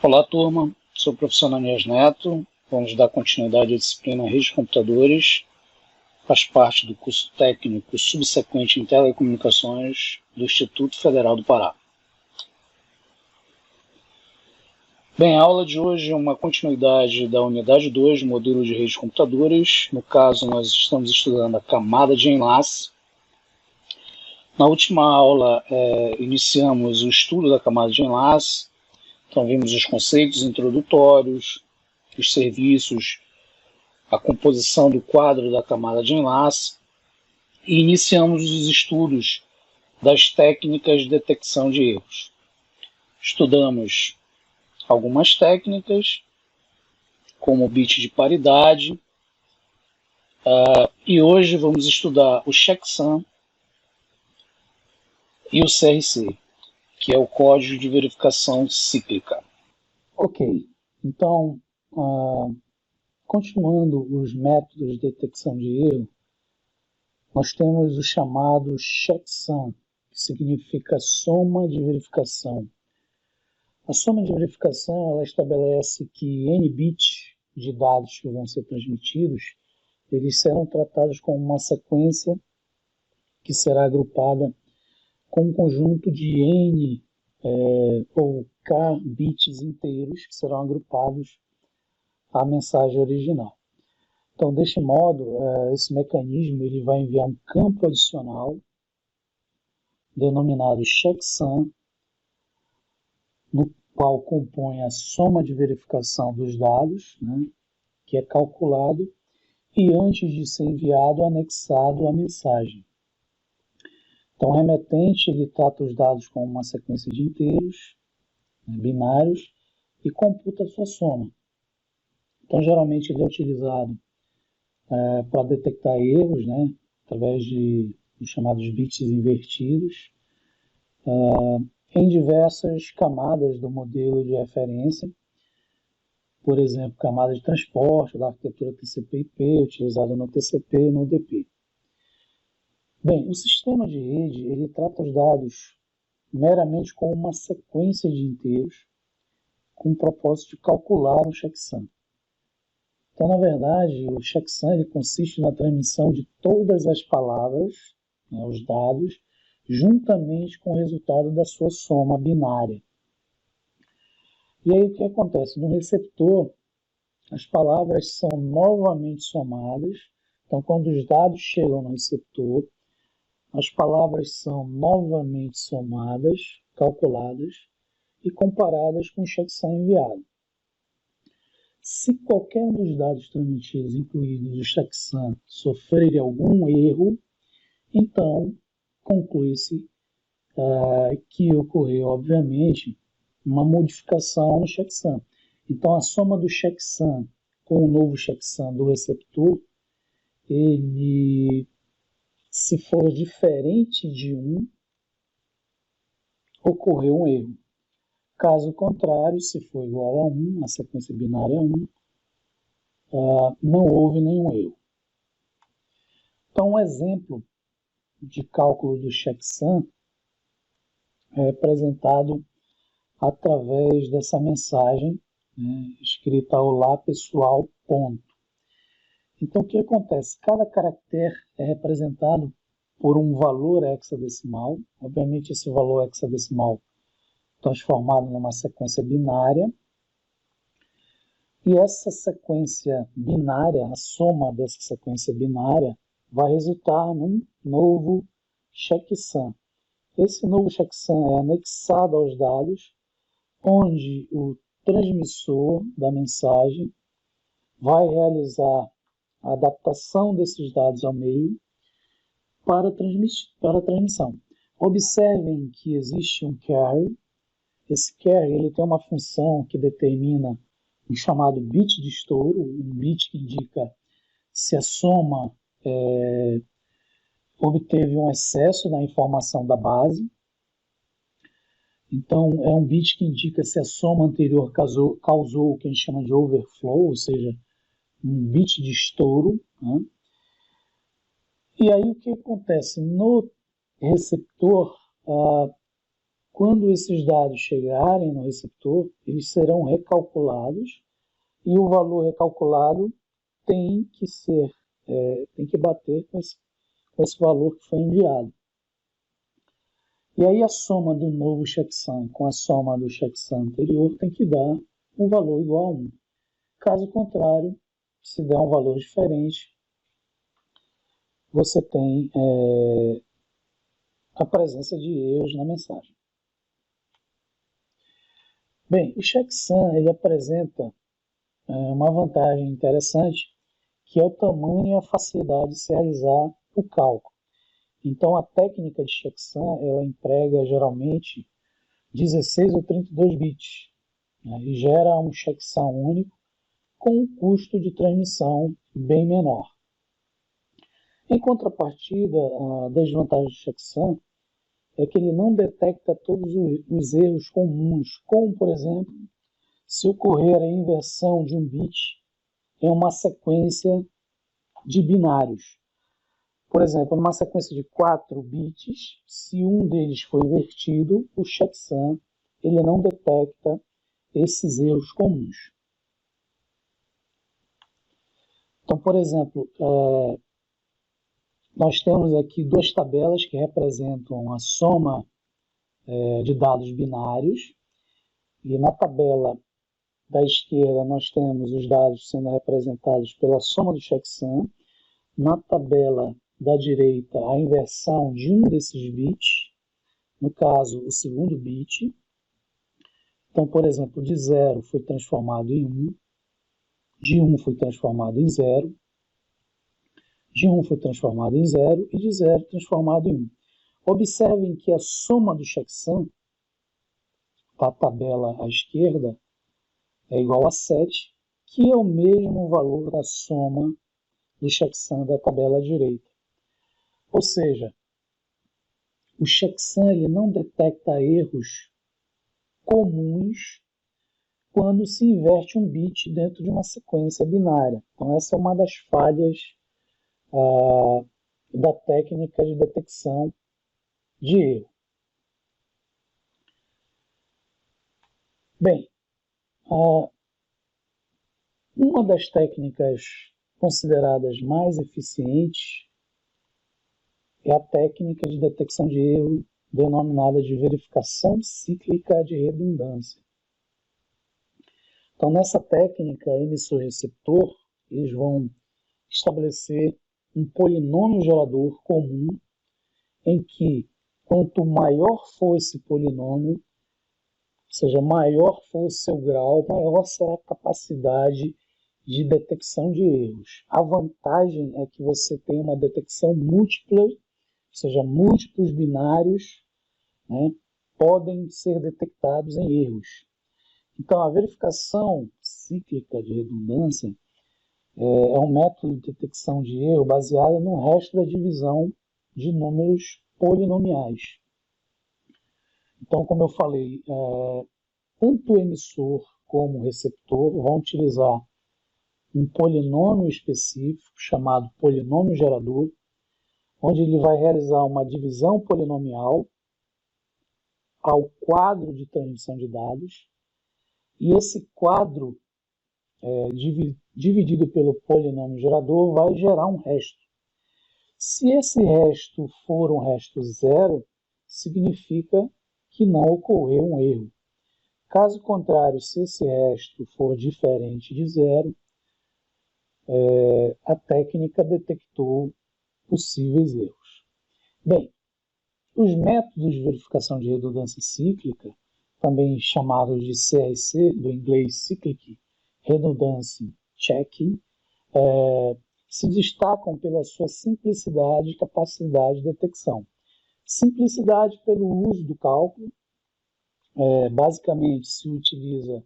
Olá, turma. Sou o professor Ananias Neto. Vamos dar continuidade à disciplina Redes de Computadores. Faz parte do curso técnico subsequente em Telecomunicações do Instituto Federal do Pará. Bem, a aula de hoje é uma continuidade da unidade 2 do modelo de redes de computadores. No caso, nós estamos estudando a camada de enlace. Na última aula, iniciamos o estudo da camada de enlace. Então, vimos os conceitos introdutórios, os serviços, a composição do quadro da camada de enlace e iniciamos os estudos das técnicas de detecção de erros. Estudamos algumas técnicas, como o bit de paridade, e hoje vamos estudar o checksum e o CRC, que é o código de verificação cíclica. Ok, então, continuando os métodos de detecção de erro, nós temos o chamado checksum, que significa soma de verificação. A soma de verificação ela estabelece que n bits de dados que vão ser transmitidos, eles serão tratados como uma sequência que será agrupada com um conjunto de n ou k bits inteiros que serão agrupados à mensagem original. Então, deste modo, esse mecanismo ele vai enviar um campo adicional denominado checksum, no qual compõe a soma de verificação dos dados, né, que é calculado e, antes de ser enviado, anexado à mensagem. Então, o remetente ele trata os dados como uma sequência de inteiros, né, binários, e computa a sua soma. Então, geralmente, ele é utilizado para detectar erros, né, através dos chamados bits invertidos, em diversas camadas do modelo de referência, por exemplo, camada de transporte da arquitetura TCP/IP, utilizada no TCP e no UDP. Bem, o sistema de rede ele trata os dados meramente como uma sequência de inteiros com o propósito de calcular o checksum. Então, na verdade, o checksum ele consiste na transmissão de todas as palavras, né, os dados, juntamente com o resultado da sua soma binária. E aí o que acontece? No receptor, as palavras são novamente somadas. Então, quando os dados chegam no receptor, as palavras são novamente somadas, calculadas e comparadas com o checksum enviado. Se qualquer um dos dados transmitidos, incluídos o checksum, sofrer algum erro, então conclui-se que ocorreu, obviamente, uma modificação no checksum. Então, a soma do checksum com o novo checksum do receptor, ele, se for diferente de um, ocorreu um erro. Caso contrário, se for igual a 1, a sequência binária é 1, não houve nenhum erro. Então, um exemplo de cálculo do checksum é representado através dessa mensagem, né, escrita olá pessoal, ponto. Então, o que acontece? Cada caractere é representado por um valor hexadecimal. Obviamente, esse valor hexadecimal transformado numa sequência binária. E essa sequência binária, a soma dessa sequência binária, vai resultar num novo checksum. Esse novo checksum é anexado aos dados, onde o transmissor da mensagem vai realizar a adaptação desses dados ao meio para a transmissão. Observem que existe um carry. Esse carry ele tem uma função que determina um chamado bit de estouro, um bit que indica se a soma obteve um excesso na informação da base. Então, é um bit que indica se a soma anterior causou o que a gente chama de overflow, ou seja, um bit de estouro. Né? E aí o que acontece? No receptor, Quando esses dados chegarem no receptor, eles serão recalculados e o valor recalculado tem que bater com esse valor que foi enviado. E aí a soma do novo checksum com a soma do checksum anterior tem que dar um valor igual a 1. Caso contrário, se der um valor diferente, você tem a presença de erros na mensagem. Bem, o checksum ele apresenta uma vantagem interessante, que é o tamanho e a facilidade de se realizar o cálculo. Então, a técnica de checksum ela emprega geralmente 16 ou 32 bits, né, e gera um checksum único com um custo de transmissão bem menor. Em contrapartida, a desvantagem do checksum é que ele não detecta todos os erros comuns, como, por exemplo, se ocorrer a inversão de um bit em uma sequência de binários. Por exemplo, numa sequência de 4 bits, se um deles for invertido, o checksum ele não detecta esses erros comuns. Então, por exemplo, nós temos aqui duas tabelas que representam a soma de dados binários, e na tabela da esquerda nós temos os dados sendo representados pela soma do checksum, na tabela da direita a inversão de um desses bits, no caso o segundo bit. Então, por exemplo, de 0 foi transformado em 1, de 1 foi transformado em 0, de 1 foi transformado em 0 e de 0 transformado em 1. Observem que a soma do checksum, da tabela à esquerda, é igual a 7, que é o mesmo valor da soma do checksum da tabela à direita. Ou seja, o checksum ele não detecta erros comuns quando se inverte um bit dentro de uma sequência binária. Então essa é uma das falhas da técnica de detecção de erro. Bem, uma das técnicas consideradas mais eficientes é a técnica de detecção de erro denominada de verificação cíclica de redundância. Então, nessa técnica, emissor-receptor, eles vão estabelecer um polinômio gerador comum em que, quanto maior for esse polinômio, ou seja, maior for o seu grau, maior será a capacidade de detecção de erros. A vantagem é que você tem uma detecção múltipla, ou seja, múltiplos binários, né, podem ser detectados em erros. Então, a verificação cíclica de redundância é um método de detecção de erro baseado no resto da divisão de números polinomiais. Então, como eu falei, tanto o emissor como o receptor vão utilizar um polinômio específico chamado polinômio gerador, onde ele vai realizar uma divisão polinomial ao quadro de transmissão de dados, e esse quadro dividido pelo polinômio gerador vai gerar um resto. Se esse resto for um resto zero, significa que não ocorreu um erro. Caso contrário, se esse resto for diferente de zero, a técnica detectou possíveis erros. Bem, os métodos de verificação de redundância cíclica, também chamados de CRC, do inglês Cyclic Redundancy Checking, se destacam pela sua simplicidade e capacidade de detecção. Simplicidade pelo uso do cálculo, basicamente se utiliza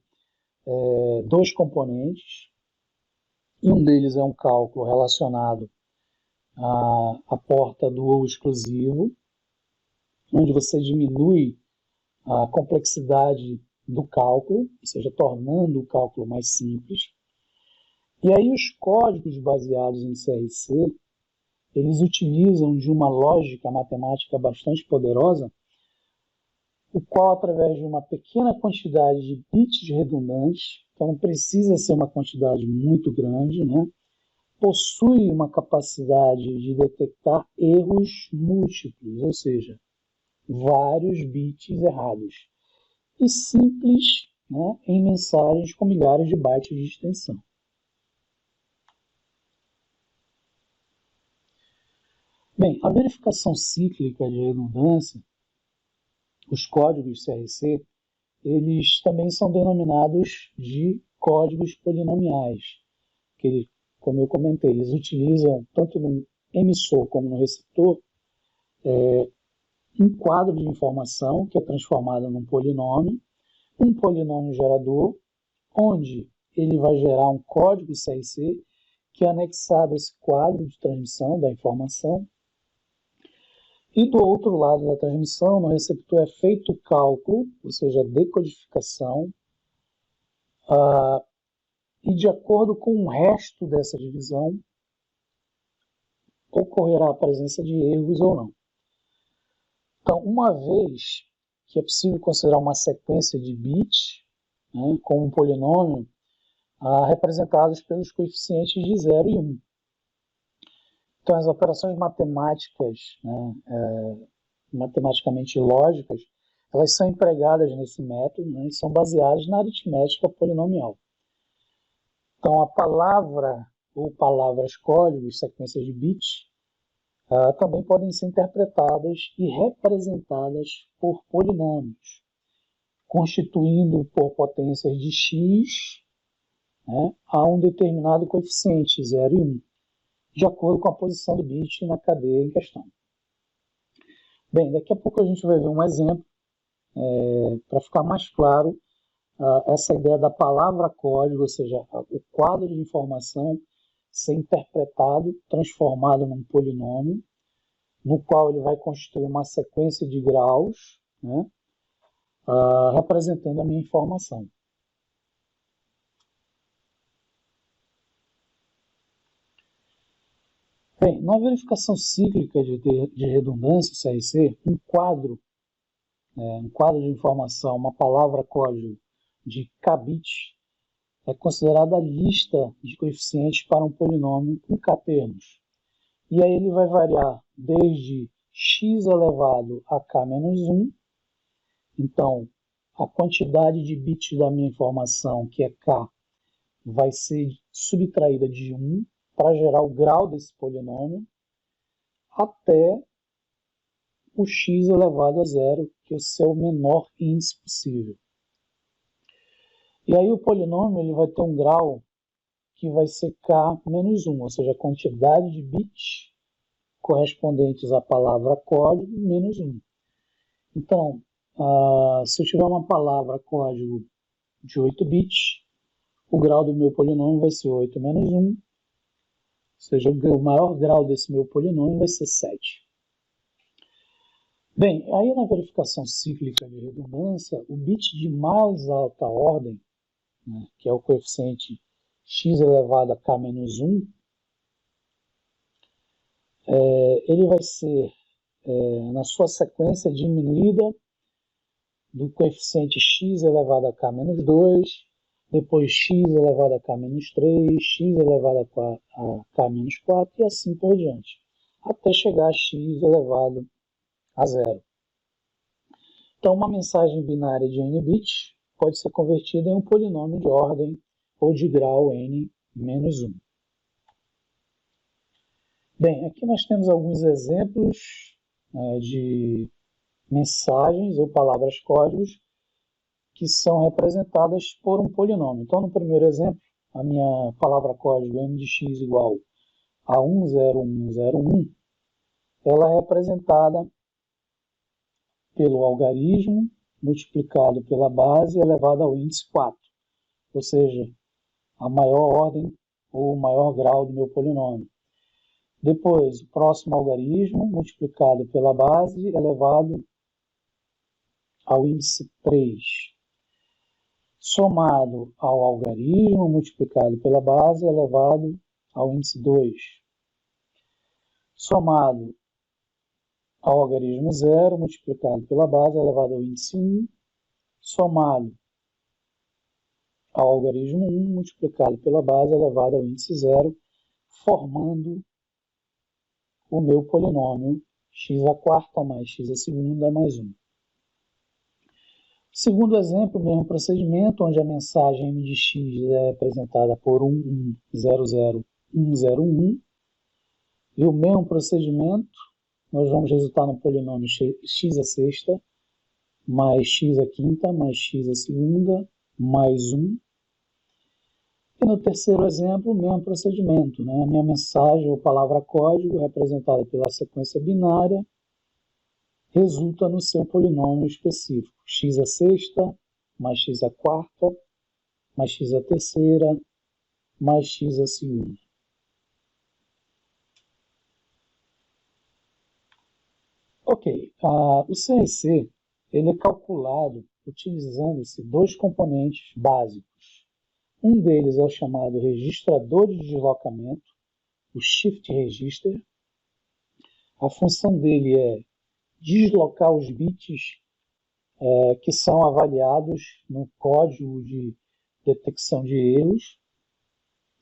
dois componentes, e um deles é um cálculo relacionado à porta do ou exclusivo, onde você diminui a complexidade do cálculo, ou seja, tornando o cálculo mais simples. E aí os códigos baseados em CRC, eles utilizam de uma lógica matemática bastante poderosa o qual, através de uma pequena quantidade de bits redundantes, então não precisa ser uma quantidade muito grande, né, possui uma capacidade de detectar erros múltiplos, ou seja, vários bits errados, e simples, né, em mensagens com milhares de bytes de extensão. Bem, a verificação cíclica de redundância, os códigos CRC, eles também são denominados de códigos polinomiais, que, como eu comentei, eles utilizam tanto no emissor como no receptor um quadro de informação que é transformado num polinômio, um polinômio gerador, onde ele vai gerar um código CRC que é anexado a esse quadro de transmissão da informação. E do outro lado da transmissão, no receptor é feito o cálculo, ou seja, a decodificação, e de acordo com o resto dessa divisão, ocorrerá a presença de erros ou não. Então, uma vez que é possível considerar uma sequência de bits, né, com um polinômio, representados pelos coeficientes de 0 e 1. Então, as operações matemáticas, né, matematicamente lógicas, elas são empregadas nesse método, né, e são baseadas na aritmética polinomial. Então, a palavra ou palavras códigos, sequências de bits, também podem ser interpretadas e representadas por polinômios, constituindo por potências de x, né, a um determinado coeficiente, 0 e 1, de acordo com a posição do bit na cadeia em questão. Bem, daqui a pouco a gente vai ver um exemplo, para ficar mais claro, essa ideia da palavra código, ou seja, o quadro de informação ser interpretado, transformado num polinômio, no qual ele vai constituir uma sequência de graus, né, representando a minha informação. Bem, na verificação cíclica de redundância, CRC, um quadro de informação, uma palavra código de k bits, é considerada a lista de coeficientes para um polinômio com k termos. E aí ele vai variar desde x elevado a k menos 1. Então, a quantidade de bits da minha informação, que é k, vai ser subtraída de 1 para gerar o grau desse polinômio, até o x elevado a 0, que é o seu menor índice possível. E aí o polinômio ele vai ter um grau que vai ser k menos 1, ou seja, a quantidade de bits correspondentes à palavra código menos 1. Então, se eu tiver uma palavra código de 8 bits, o grau do meu polinômio vai ser 8 menos 1, ou seja, o maior grau desse meu polinômio vai ser 7. Bem, aí na verificação cíclica de redundância, o bit de mais alta ordem, né, que é o coeficiente x elevado a k menos 1, ele vai ser, na sua sequência, diminuída do coeficiente x elevado a k menos 2, depois x elevado a k menos 3, x elevado a k menos 4 e assim por diante, até chegar a x elevado a 0. Então, uma mensagem binária de n bits pode ser convertida em um polinômio de ordem ou de grau n menos 1. Bem, aqui nós temos alguns exemplos de mensagens ou palavras códigos que são representadas por um polinômio. Então, no primeiro exemplo, a minha palavra código m de x igual a 10101, ela é representada pelo algarismo multiplicado pela base elevado ao índice 4, ou seja, a maior ordem ou o maior grau do meu polinômio. Depois, o próximo algarismo multiplicado pela base elevado ao índice 3, somado ao algarismo multiplicado pela base elevado ao índice 2, somado ao algarismo 0 multiplicado pela base elevado ao índice 1, somado ao algarismo 1 multiplicado pela base elevado ao índice 0, formando o meu polinômio x à quarta mais x à segunda mais 1. Segundo exemplo, mesmo procedimento, onde a mensagem m de x é representada por 1,100,101, e o mesmo procedimento, nós vamos resultar no polinômio x à sexta, mais x à quinta, mais x à segunda, mais 1. E no terceiro exemplo, o mesmo procedimento, né? A minha mensagem ou palavra-código, representada pela sequência binária, resulta no seu polinômio específico, x à sexta, mais x à quarta, mais x à terceira, mais x à segunda. Ok, o CRC ele é calculado utilizando-se dois componentes básicos. Um deles é o chamado registrador de deslocamento, o Shift Register. A função dele é deslocar os bits que são avaliados no código de detecção de erros.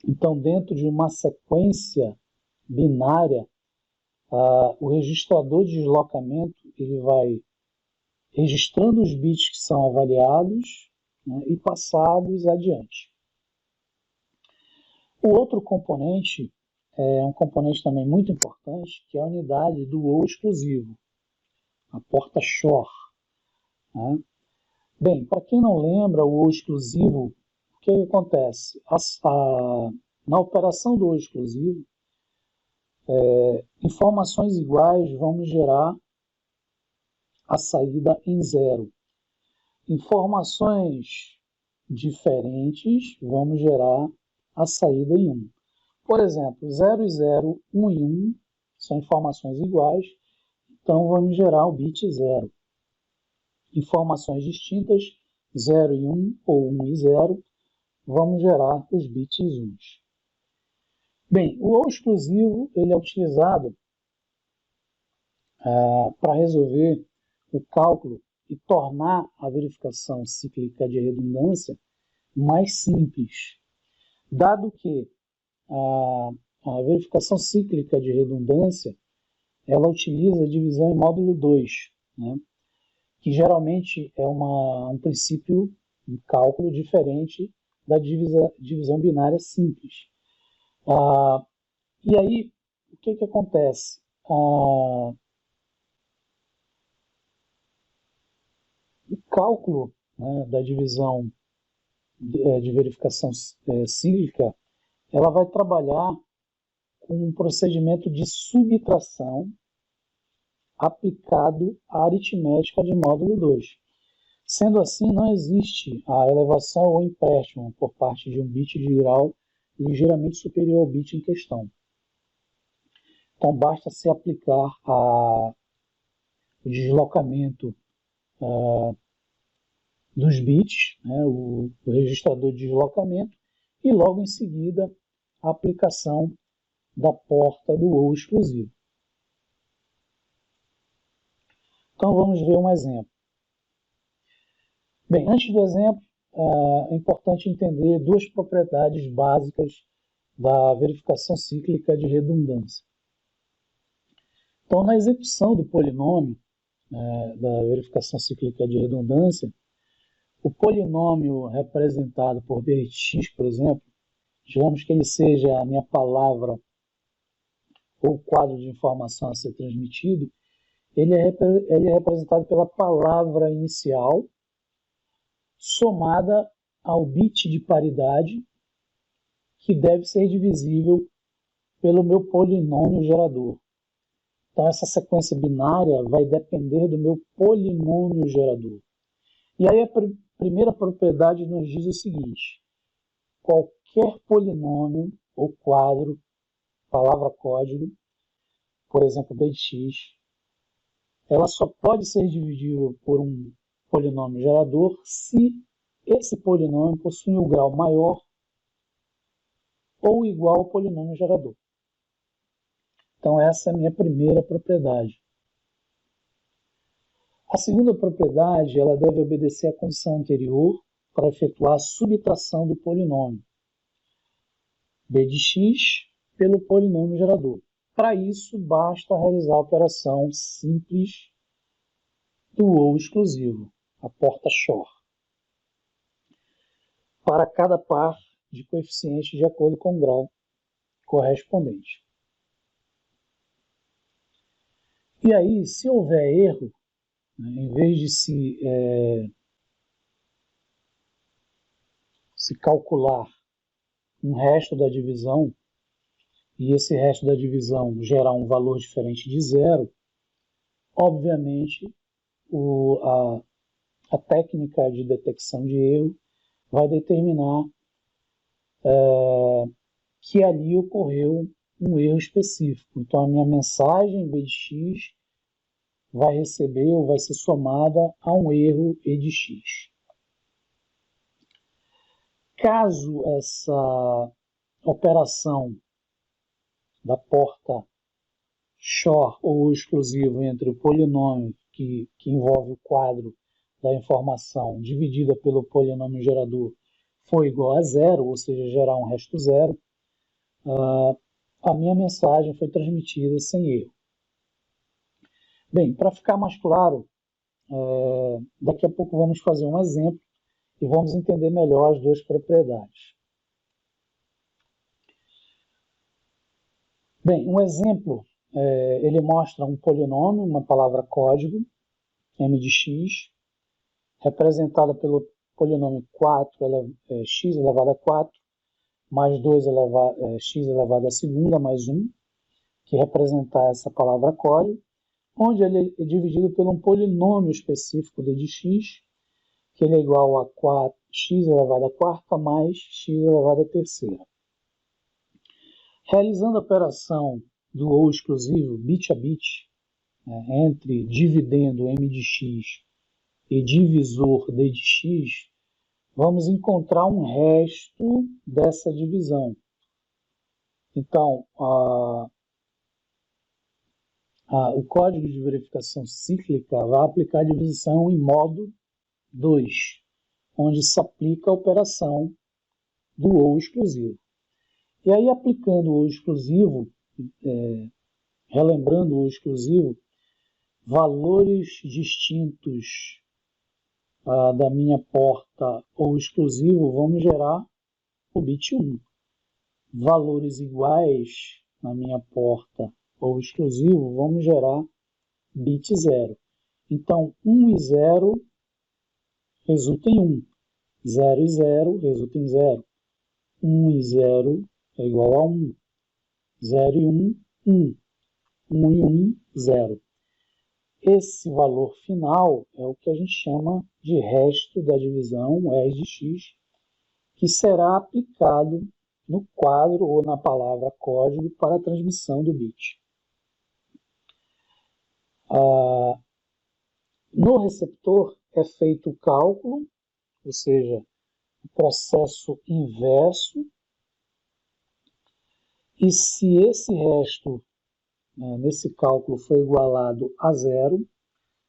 Então, dentro de uma sequência binária, o registrador de deslocamento ele vai registrando os bits que são avaliados, né, e passados adiante. O outro componente é um componente também muito importante, que é a unidade do ou exclusivo, a porta XOR. Né? Bem, para quem não lembra, o ou exclusivo, o que acontece? Na operação do ou exclusivo, informações iguais vão gerar a saída em 0. Informações diferentes vão gerar a saída em 1. Por exemplo, 0 e 0, 1 e 1 são informações iguais, então vamos gerar o bit 0. Informações distintas, 0 e 1 ou 1 e 0, vamos gerar os bits 1. Bem, o ou exclusivo ele é utilizado para resolver o cálculo e tornar a verificação cíclica de redundância mais simples, dado que a verificação cíclica de redundância ela utiliza a divisão em módulo 2, né, que geralmente é um princípio, um cálculo diferente da divisão binária simples. E aí, o que acontece? O cálculo, né, da divisão de verificação cíclica, ela vai trabalhar com um procedimento de subtração aplicado à aritmética de módulo 2. Sendo assim, não existe a elevação ou empréstimo por parte de um bit de grau ligeiramente superior ao bit em questão. Então, basta se aplicar o deslocamento dos bits, né, o registrador de deslocamento, e logo em seguida a aplicação da porta do ou exclusivo. Então vamos ver um exemplo. Bem, antes do exemplo, é importante entender duas propriedades básicas da verificação cíclica de redundância. Então, na execução do polinômio, da verificação cíclica de redundância, o polinômio representado por bx, por exemplo, digamos que ele seja a minha palavra ou quadro de informação a ser transmitido, ele é representado pela palavra inicial somada ao bit de paridade, que deve ser divisível pelo meu polinômio gerador. Então, essa sequência binária vai depender do meu polinômio gerador. E aí a primeira propriedade nos diz o seguinte: qualquer polinômio ou quadro, palavra-código, por exemplo, bx, ela só pode ser dividível por um polinômio gerador se esse polinômio possui um grau maior ou igual ao polinômio gerador. Então, essa é a minha primeira propriedade. A segunda propriedade, ela deve obedecer à condição anterior para efetuar a subtração do polinômio b de x pelo polinômio gerador. Para isso, basta realizar a operação simples do ou exclusivo, a porta Shor, para cada par de coeficientes de acordo com o grau correspondente. E aí, se houver erro, né, em vez de se calcular um resto da divisão, e esse resto da divisão gerar um valor diferente de zero, obviamente a técnica de detecção de erro vai determinar que ali ocorreu um erro específico. Então a minha mensagem B de x vai receber ou vai ser somada a um erro E de x. Caso essa operação da porta Shor ou exclusivo entre o polinômio que envolve o quadro da informação dividida pelo polinômio gerador for igual a zero, ou seja, gerar um resto zero, a minha mensagem foi transmitida sem erro. Bem, para ficar mais claro, daqui a pouco vamos fazer um exemplo e vamos entender melhor as duas propriedades. Bem, um exemplo, ele mostra um polinômio, uma palavra código, m de x, representada pelo polinômio 4, x elevado a 4, mais x elevado a segunda, mais 1, que representar essa palavra código, onde ele é dividido por um polinômio específico d de x, que ele é igual a x elevado a quarta mais x elevado a terceira. Realizando a operação do ou exclusivo, bit a bit, entre dividendo m de x e divisor d de x, vamos encontrar um resto dessa divisão. Então, o código de verificação cíclica vai aplicar a divisão em modo 2, onde se aplica a operação do ou exclusivo. E aí, aplicando o ou exclusivo, relembrando o ou exclusivo, valores distintos da minha porta ou exclusivo vão me gerar o bit 1. Valores iguais na minha porta ou exclusivo vão me gerar bit 0. Então, 1 e 0 resulta em 1. 0 e 0 resulta em 0. 1 e 0 é igual a 1. 0 e 1, 1. 1 e 1, 0. Esse valor final é o que a gente chama de resto da divisão, R de x, que será aplicado no quadro ou na palavra código para a transmissão do bit. No receptor é feito o cálculo, ou seja, o processo inverso, e se esse resto nesse cálculo foi igualado a zero,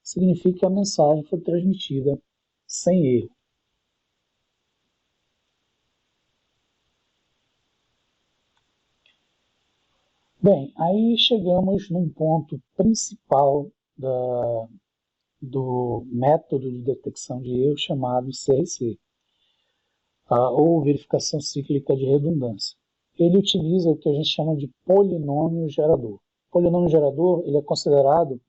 significa que a mensagem foi transmitida sem erro. Bem, aí chegamos num ponto principal do método de detecção de erro chamado CRC, ou verificação cíclica de redundância. Ele utiliza o que a gente chama de polinômio gerador. O polinômio gerador ele é considerado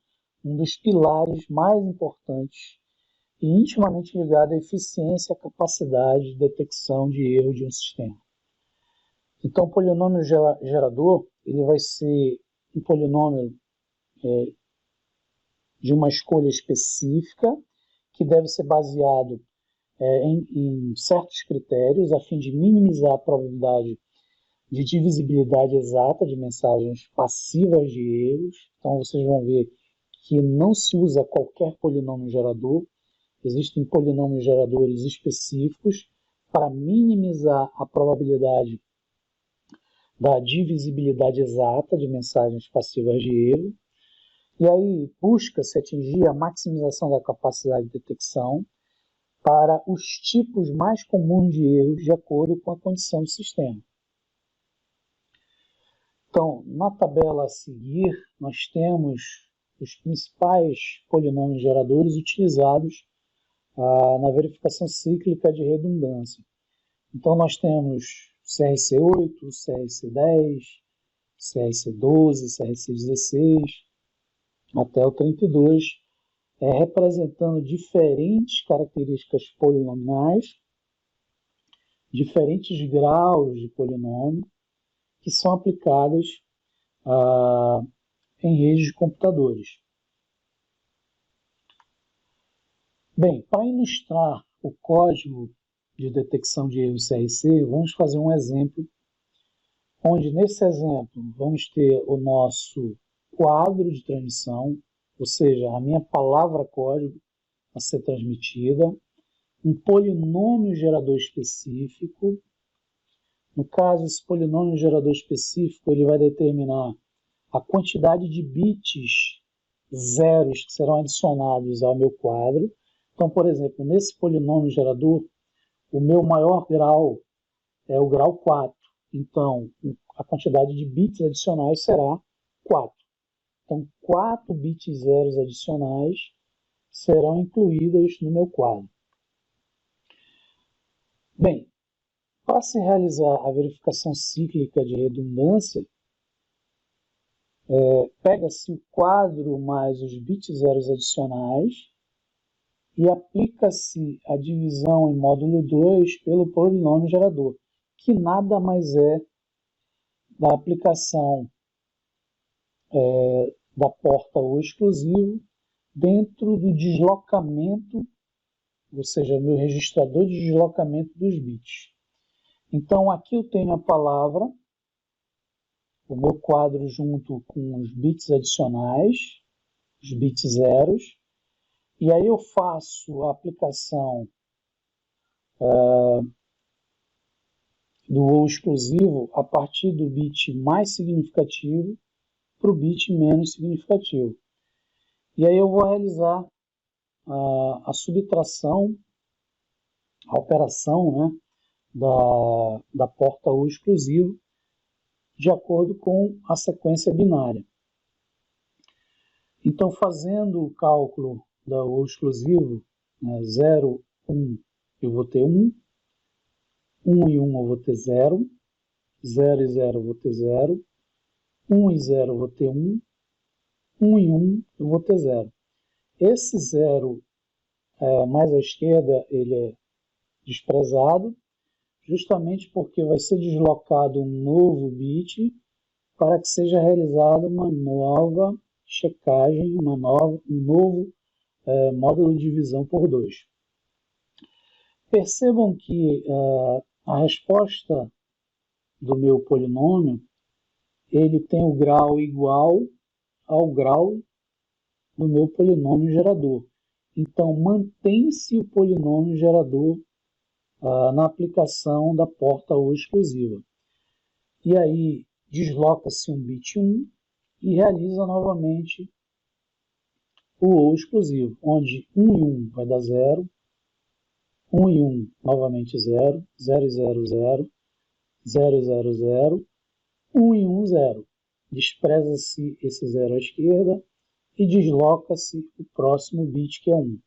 um dos pilares mais importantes e intimamente ligado à eficiência e à capacidade de detecção de erro de um sistema. Então, o polinômio gerador ele vai ser um polinômio de uma escolha específica que deve ser baseado em certos critérios a fim de minimizar a probabilidade de divisibilidade exata de mensagens passivas de erros. Então, vocês vão ver que não se usa qualquer polinômio gerador. Existem polinômios geradores específicos para minimizar a probabilidade da divisibilidade exata de mensagens passivas de erro. E aí busca-se atingir a maximização da capacidade de detecção para os tipos mais comuns de erros de acordo com a condição do sistema. Então, na tabela a seguir, nós temos os principais polinômios geradores utilizados na verificação cíclica de redundância. Então, nós temos CRC8, CRC10, CRC12, CRC16, até o 32, representando diferentes características polinomiais, diferentes graus de polinômio, que são aplicadas em redes de computadores. Bem, para ilustrar o código de detecção de erros CRC, vamos fazer um exemplo, onde nesse exemplo vamos ter o nosso quadro de transmissão, ou seja, a minha palavra código a ser transmitida, um polinômio gerador específico. No caso, esse polinômio gerador específico ele vai determinar a quantidade de bits zeros que serão adicionados ao meu quadro. Então, por exemplo, nesse polinômio gerador, o meu maior grau é o grau 4. Então, a quantidade de bits adicionais será 4. Então, 4 bits zeros adicionais serão incluídas no meu quadro. Bem, para se realizar a verificação cíclica de redundância, pega-se o quadro mais os bits zeros adicionais e aplica-se a divisão em módulo 2 pelo polinômio gerador, que nada mais é da aplicação da porta ou exclusivo dentro do deslocamento, ou seja, meu registrador de deslocamento dos bits. Então, aqui eu tenho a palavra, o meu quadro junto com os bits adicionais, os bits zeros, e aí eu faço a aplicação do ou exclusivo a partir do bit mais significativo para o bit menos significativo. E aí eu vou realizar a subtração, a operação, né, da porta ou exclusivo de acordo com a sequência binária. Então, fazendo o cálculo da ou exclusivo, 0, 1, eu vou ter 1, 1 e 1 eu vou ter 0, 0 e 0 eu vou ter 0, 1 e 0 eu vou ter 1, 1 e 1 eu vou ter 0. Esse 0 mais à esquerda, ele é desprezado, justamente porque vai ser deslocado um novo bit para que seja realizada uma nova checagem, um novo módulo de divisão por 2. Percebam que a resposta do meu polinômio ele tem o grau igual ao grau do meu polinômio gerador. Então, mantém-se o polinômio gerador na aplicação da porta ou exclusiva. E aí, desloca-se um bit 1 e realiza novamente o ou exclusivo, onde 1 e 1 vai dar 0, 1 e 1 novamente 0, 0 e 0, 0, 0 e 0, 0, 1 e 1, 0. Despreza-se esse 0 à esquerda e desloca-se o próximo bit, que é 1.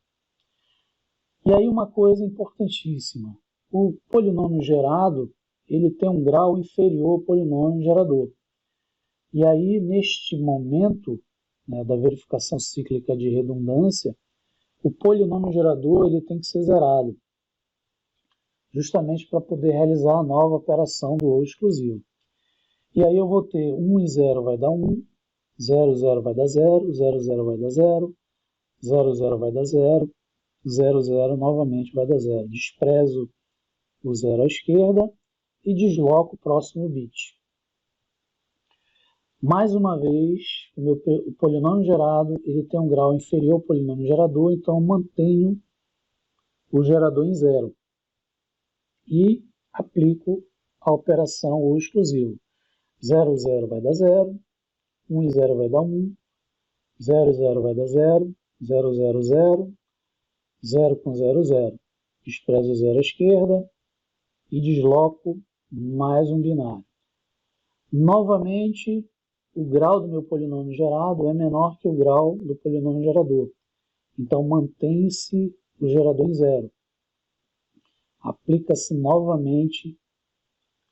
E aí uma coisa importantíssima, o polinômio gerado ele tem um grau inferior ao polinômio gerador. E aí, neste momento da verificação cíclica de redundância, o polinômio gerador ele tem que ser zerado, justamente para poder realizar a nova operação do ou exclusivo. E aí eu vou ter 1 e 0 vai dar 1, 0, 0 vai dar 0, 0, 0 vai dar 0, 0, 0 vai dar 0, 0, 0 novamente vai dar 0. Desprezo o 0 à esquerda e desloco o próximo bit. Mais uma vez, o polinômio gerado ele tem um grau inferior ao polinômio gerador, então eu mantenho o gerador em 0 e aplico a operação ou exclusivo. 0, 0 vai dar 0, 1 e 0 vai dar 1, 0, 0 vai dar 0, 0, 0, 0, 0 com 0, 0. Desprezo o 0 à esquerda e desloco mais um binário. Novamente, o grau do meu polinômio gerado é menor que o grau do polinômio gerador. Então, mantém-se o gerador em 0. Aplica-se novamente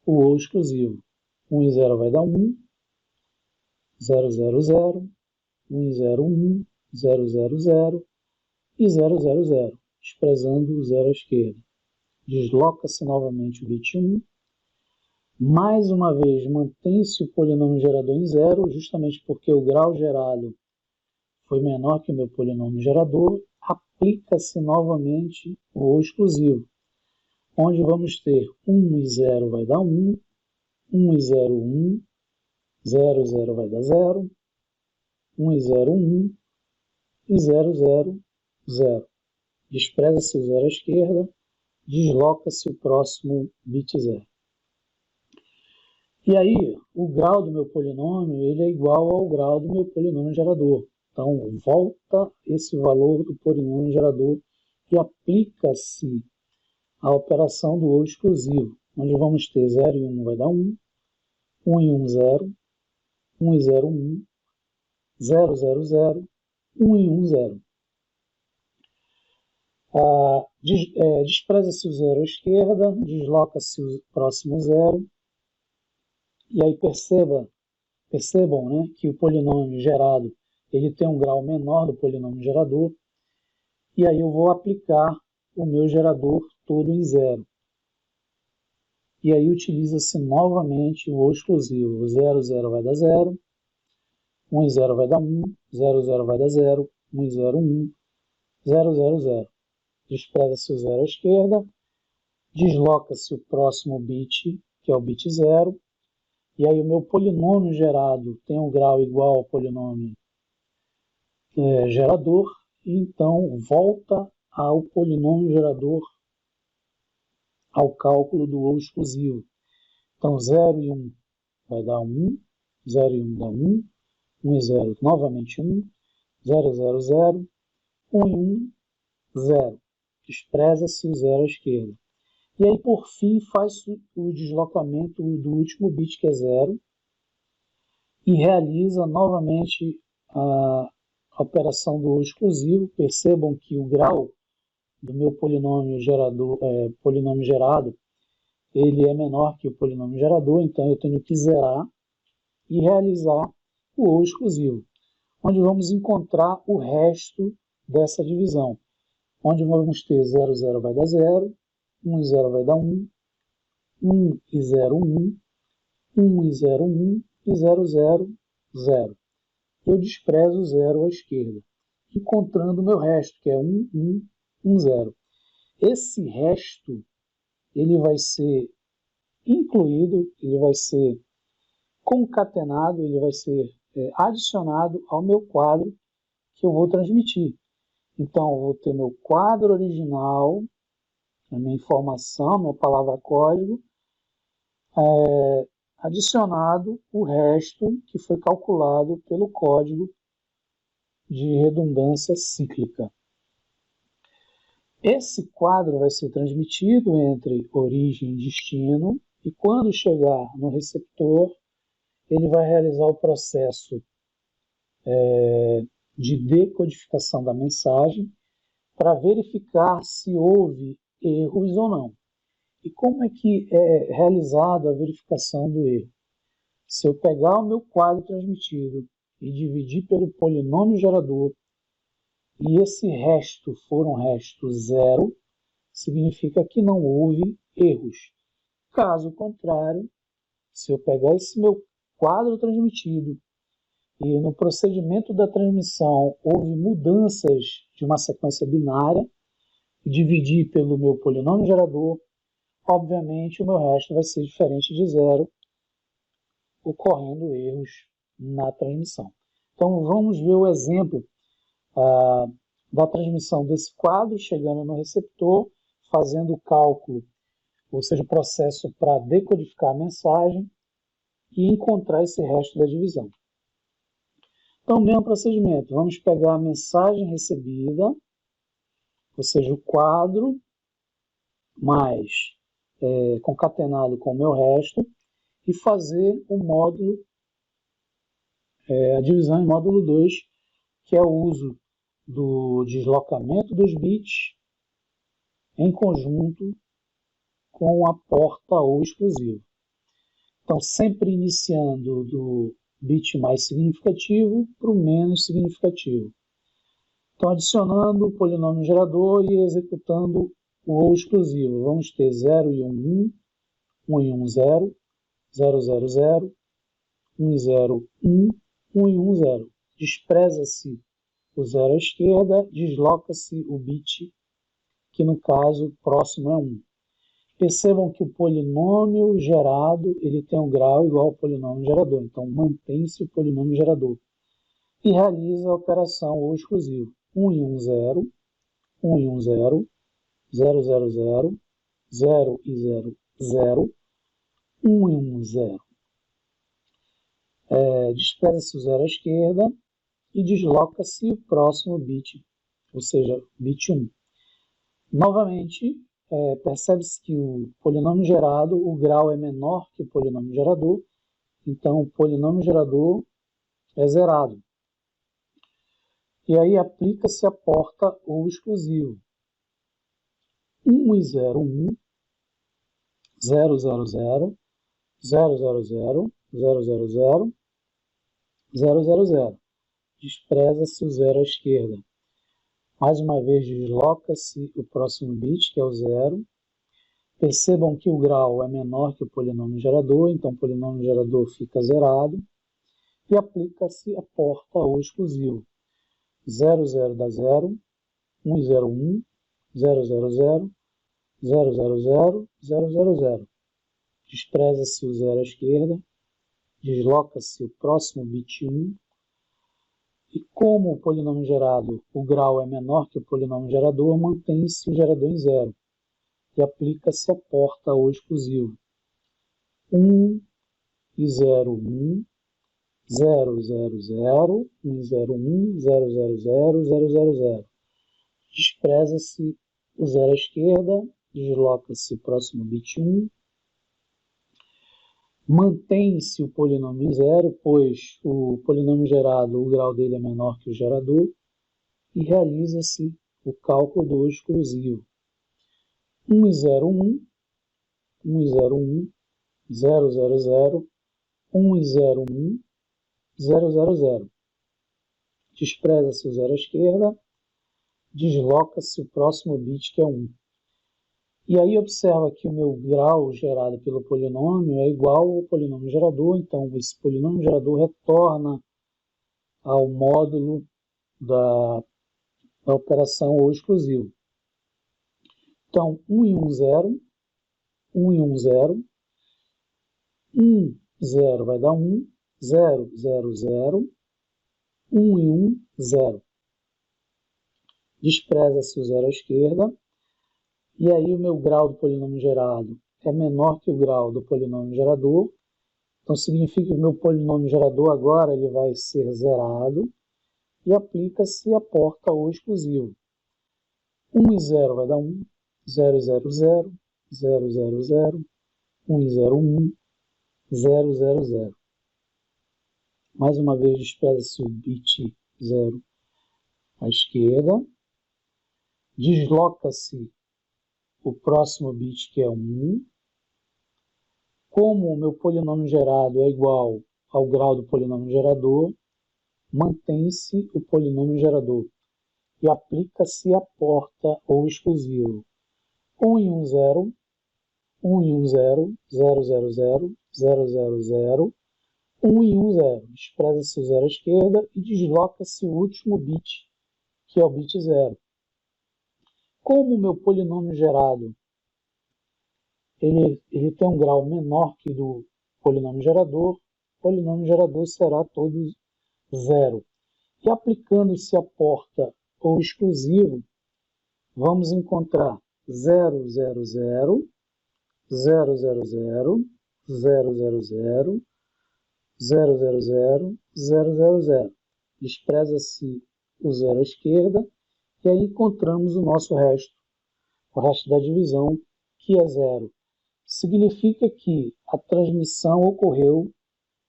o ou exclusivo. 1 e 0 vai dar 1, 0, 0, 0, 1 e 0, 1, 0, 0, 0 e 0, 0, 0, desprezando o 0 à esquerda. Desloca-se novamente o bit 1. Mais uma vez, mantém-se o polinômio gerador em 0, justamente porque o grau gerado foi menor que o meu polinômio gerador. Aplica-se novamente o ou exclusivo, onde vamos ter 1 e 0 vai dar 1, 1 e 0, 1, 0, 0 vai dar 0, 1 e 0, 1 e 0, 0, 0. Despreza-se o 0 à esquerda, desloca-se o próximo bit 0. E aí, o grau do meu polinômio ele é igual ao grau do meu polinômio gerador. Então, volta esse valor do polinômio gerador e aplica-se a operação do ou exclusivo, onde vamos ter 0 e 1 vai dar 1, 1 e 1, 0, 1 e 0, 1, 0, 0, 0, 1 e 1, 0. Despreza-se o 0 à esquerda, desloca-se o próximo 0, e aí percebam, né, que o polinômio gerado ele tem um grau menor do polinômio gerador, e aí eu vou aplicar o meu gerador todo em 0. E aí utiliza-se novamente o ou exclusivo. O 0, 0 vai dar 0, 1 e 0 vai dar 1, 0, 0 vai dar 0, 1 e 0, 1, 0, 0, 0. Despreza-se o 0 à esquerda, desloca-se o próximo bit, que é o bit 0, e aí o meu polinômio gerado tem um grau igual ao polinômio gerador, e então volta ao polinômio gerador ao cálculo do ou exclusivo. Então 0 e 1 vai dar 1, 0 e 1 dá 1, 1 e 0 novamente 1, 0, 0, 0, 1 e 1, 0. Despreza-se o 0 à esquerda. E aí, por fim, faz o deslocamento do último bit, que é 0, e realiza novamente a operação do ou exclusivo. Percebam que o grau do meu polinômio gerado ele é menor que o polinômio gerador, então eu tenho que zerar e realizar o ou exclusivo, onde vamos encontrar o resto dessa divisão, onde vamos ter 0, 0 vai dar 0, 1 e 0 vai dar 1, 1 e 0, 1, 1 e 0, 1 e 0, 0, 0. Eu desprezo o 0 à esquerda, encontrando o meu resto, que é 1, 1, 1, 0. Esse resto ele vai ser incluído, ele vai ser concatenado, ele vai ser adicionado ao meu quadro que eu vou transmitir. Então, eu vou ter meu quadro original, a minha informação, minha palavra código, adicionado o resto que foi calculado pelo código de redundância cíclica. Esse quadro vai ser transmitido entre origem e destino, e quando chegar no receptor, ele vai realizar o processo de decodificação da mensagem para verificar se houve erros ou não. E como é que é realizada a verificação do erro? Se eu pegar o meu quadro transmitido e dividir pelo polinômio gerador, e esse resto for um resto zero, significa que não houve erros. Caso contrário, se eu pegar esse meu quadro transmitido e no procedimento da transmissão houve mudanças de uma sequência binária, e dividir pelo meu polinômio gerador, obviamente o meu resto vai ser diferente de zero, ocorrendo erros na transmissão. Então vamos ver o exemplo da transmissão desse quadro, chegando no receptor, fazendo o cálculo, ou seja, o processo para decodificar a mensagem e encontrar esse resto da divisão. Então, mesmo procedimento, vamos pegar a mensagem recebida, ou seja, o quadro, mais concatenado com o meu resto, e fazer o módulo, a divisão em módulo 2, que é o uso do deslocamento dos bits em conjunto com a porta ou exclusivo. Então, sempre iniciando do bit mais significativo para o menos significativo. Então, adicionando o polinômio gerador e executando o ou exclusivo. Vamos ter 0 e 1, 1 e 1, 0, 0, 0, 0, 1 e 0, 1, 1 e 1, 0. Despreza-se o 0 à esquerda, desloca-se o bit, que no caso próximo é 1. Percebam que o polinômio gerado ele tem um grau igual ao polinômio gerador, então mantém-se o polinômio gerador. E realiza a operação ou exclusivo. 1 e 1, 0, 1 e 1, 0, 0, 0, 0, 0 e 0, 0, 1 e 1, 0. Despreza-se o 0 à esquerda e desloca-se o próximo bit, ou seja, bit 1. Novamente, percebe-se que o polinômio gerado, o grau é menor que o polinômio gerador, então o polinômio gerador é zerado. E aí aplica-se a porta ou exclusivo. 1 e 0, 1, 0, 0, 0, 0, 0, 0, 0, 0, 0, 0, 0, 0. Despreza-se o 0 à esquerda. Mais uma vez, desloca-se o próximo bit, que é o 0. Percebam que o grau é menor que o polinômio gerador, então o polinômio gerador fica zerado. E aplica-se a porta ou exclusivo. 0, 0 dá 0, 1 e 0, 1, 0, 0, 0, 0, 0, 0, 0, 0, 0. Despreza-se o 0 à esquerda, desloca-se o próximo bit 1, e como o polinômio gerado, o grau é menor que o polinômio gerador, mantém-se o gerador em 0, e aplica-se a porta ou exclusivo. 1 e 0, 1, 0, 0, 0, 1 e 0, 1, 0, 0, 0, 0, 0, 0. Despreza-se o 0 à esquerda, desloca-se o próximo bit 1, mantém-se o polinômio em 0, pois o polinômio gerado, o grau dele é menor que o gerador, e realiza-se o cálculo do exclusivo. 1 e 0, 1, 1 e 0, 1, 0, 0, 0, 1 e 0, 1, 0, 0, 0. Despreza-se o 0 à esquerda, desloca-se o próximo bit, que é 1. E aí observa que o meu grau gerado pelo polinômio é igual ao polinômio gerador, então esse polinômio gerador retorna ao módulo da operação ou exclusivo. Então, 1 e 1, 0, 1 e 1, 0, 1, 0 vai dar 1, 0, 0, 0, 1 e 1, 0. Despreza-se o 0 à esquerda, e aí o meu grau do polinômio gerado é menor que o grau do polinômio gerador, então significa que o meu polinômio gerador agora ele vai ser zerado e aplica-se a porta ou exclusivo. 1 e 0 vai dar 1, 0, 0, 0, 0, 0, 0, 1 e 0, 1, 0, 0, 0. Mais uma vez despreza-se o bit 0 à esquerda, desloca-se o próximo bit, que é 1. Como o meu polinômio gerado é igual ao grau do polinômio gerador, mantém-se o polinômio gerador e aplica-se a porta ou exclusivo. 1 e 1, 0, 1 e 1, 0, 0, 0, 0, 0, 0, 0, 1 e 1, 0. Despreza-se o 0 à esquerda e desloca-se o último bit, que é o bit 0. Como o meu polinômio gerado ele tem um grau menor que do polinômio gerador, o polinômio gerador será todo 0. E aplicando-se a porta ou exclusivo, vamos encontrar 0, 0, 0, 0, 0, 0, 0, 0, 0, 0, 0, 0, 0, 0, 0. despreza-se o zero à esquerda, e aí encontramos o nosso resto, o resto da divisão, que é zero. Significa que a transmissão ocorreu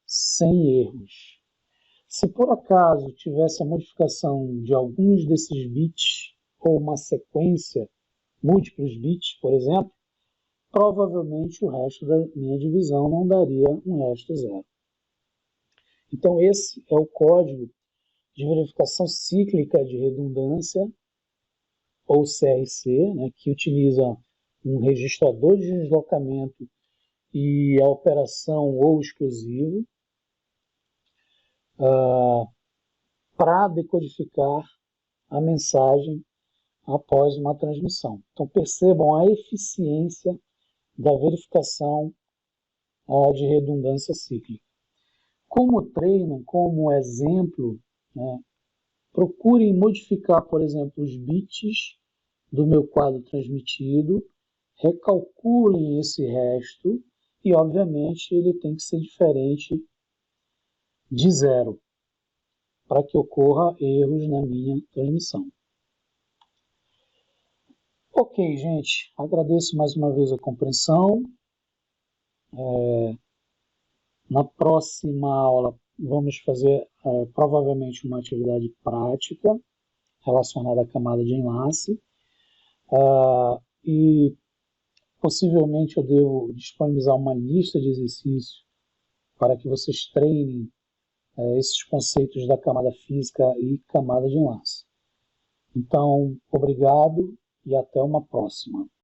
sem erros. Se por acaso tivesse a modificação de alguns desses bits, ou uma sequência, múltiplos bits, por exemplo, provavelmente o resto da minha divisão não daria um resto zero. Então esse é o código de verificação cíclica de redundância, ou CRC, né, que utiliza um registrador de deslocamento e a operação ou exclusivo para decodificar a mensagem após uma transmissão. Então percebam a eficiência da verificação de redundância cíclica. Como treino, como exemplo, né, procurem modificar, por exemplo, os bits do meu quadro transmitido, recalculem esse resto e, obviamente, ele tem que ser diferente de zero para que ocorra erros na minha transmissão. Ok, gente, agradeço mais uma vez a compreensão. Na próxima aula vamos fazer provavelmente uma atividade prática relacionada à camada de enlace e possivelmente eu devo disponibilizar uma lista de exercícios para que vocês treinem esses conceitos da camada física e camada de enlace. Então, obrigado e até uma próxima.